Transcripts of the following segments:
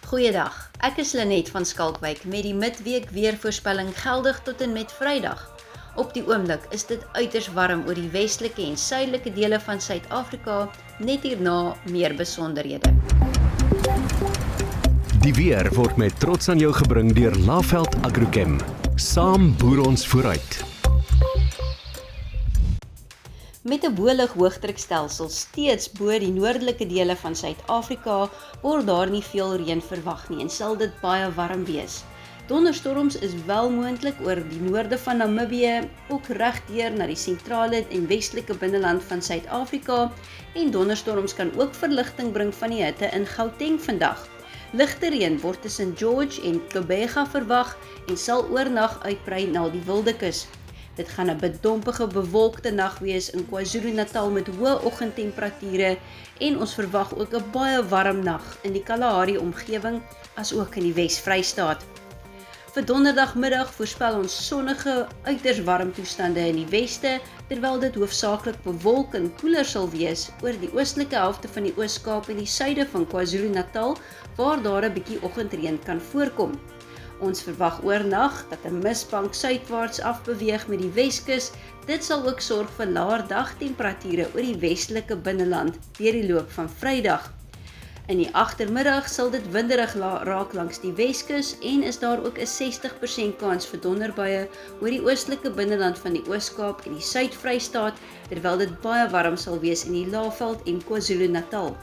Goeiedag, ek is Lenet van Skalkwyk met die midweek weervoorspelling geldig tot en met Vrydag. Op die oomblik is dit uiters warm oor die westelike en suidelike dele van Suid-Afrika, net hierna meer besonderhede. Die weer word met trots aan jou gebring deur Laveld Agrochem. Saam boer ons vooruit. Met 'n bolig hoëdrukstelsel steeds bo die noordelike dele van Suid-Afrika word daar nie veel reën verwag nie en sal dit baie warm wees. Donderstorms is wel moontlik oor die noorde van Namibië, ook regdeur na die sentrale en westelike binneland van Suid-Afrika en donderstorms kan ook verligting bring van die hitte in Gauteng vandag. Ligte reën word tussen George en Gqeberha verwag en sal oornag uitbrei na die Wildekus. Dit gaan 'n bedompige bewolkte nag wees in KwaZulu-Natal met hoë oggendtemperature en ons verwag ook 'n baie warm nag in die Kalahari omgewing as ook in die Wes-Vrystaat. Vir donderdagmiddag voorspel ons sonnige, uiters warm toestande in die weste, terwyl dit hoofsaaklik bewolk en koeler sal wees oor die oostelike helfte van die Oos-Kaap en die suide van KwaZulu-Natal, waar daar 'n bietjie oggendreën kan voorkom. Ons verwag oornag dat 'n misbank suidwaarts afbeweeg met die Weskus. Dit sal ook sorg vir laer dagtemperature oor die westelike binneland deur die loop van Vrydag. In die agtermiddag sal dit winderig raak langs die Weskus en is daar ook 'n 60% kans vir donderbuie oor die oostelike binneland van die Oos-Kaap en die Suid-Vrystaat, terwyl dit baie warm sal wees in die Laveld en KwaZulu-Natal.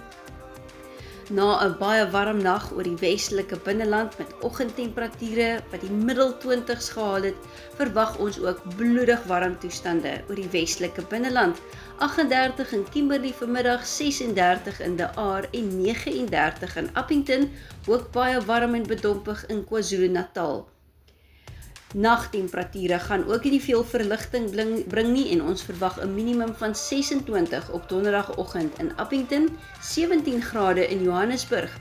Na 'n baie warm nag oor die westelike binneland met oggendtemperature wat die middel 20's gehaal het, verwag ons ook bloedig warm toestande oor die westelike binneland. 38 in Kimberley vanmiddag, 36 in De Aar en 39 in Appington, ook baie warm en bedompig in KwaZulu-Natal. Nagtemperature gaan ook nie veel verligting bring nie en ons verwag 'n minimum van 26 op donderdagoggend in Appington, 17 grade in Johannesburg.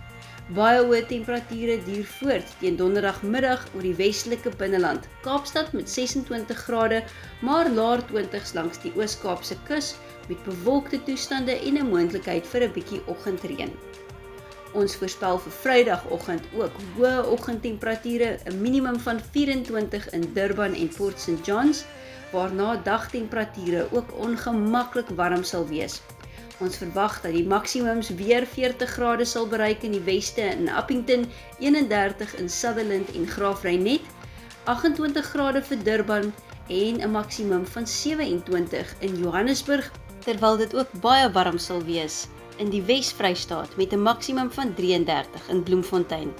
Baie hoë temperature duur voort teen donderdagmiddag oor die westelike binneland. Kaapstad met 26 grade, maar laer 20's langs die Oos-Kaapse kus met bewolkte toestande en 'n moontlikheid vir 'n bietjie oggendreën. Ons voorspel vir Vrydagoggend ook hoë oggendtemperature, 'n minimum van 24 in Durban en Port St Johns, waarna dagtemperature ook ongemaklik warm sal wees. Ons verwag dat die maksimums weer 40 grade sal bereik in die weste in Appington, 31 in Sutherland en Graafrenet, 28 grade vir Durban en 'n maksimum van 27 in Johannesburg, terwyl dit ook baie warm sal wees in die Wes-Vrystaat met 'n maksimum van 33 in Bloemfontein.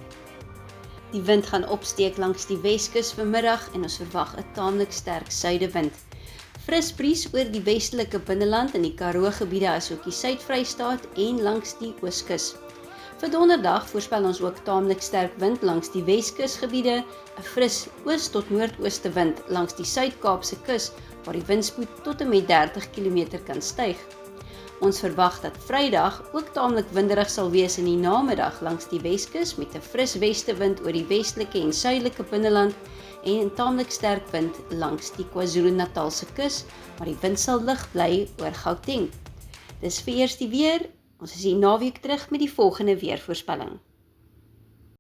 Die wind gaan opsteek langs die Weskus vanmiddag en ons verwag 'n taamlik sterk suidewind. Fris bries oor die westelike binneland in die Karoo gebiede asook die Suid-Vrystaat en langs die Ooskus. Vir donderdag voorspel ons ook taamlik sterk wind langs die Weskus gebiede, 'n fris oos tot noordooste wind langs die Suid-Kaapse kus waar die windspoed tot en met 30 km kan styg. Ons verwag dat Vrydag ook taamlik winderig sal wees in die namiddag langs die Weskus met 'n fris westewind oor die westelike en suidelike binneland en 'n taamlik sterk wind langs die KwaZulu-Natalse kus, maar die wind sal lig bly oor Gauteng. Dis vir eers die weer. Ons is hier naweek terug met die volgende weervoorspelling.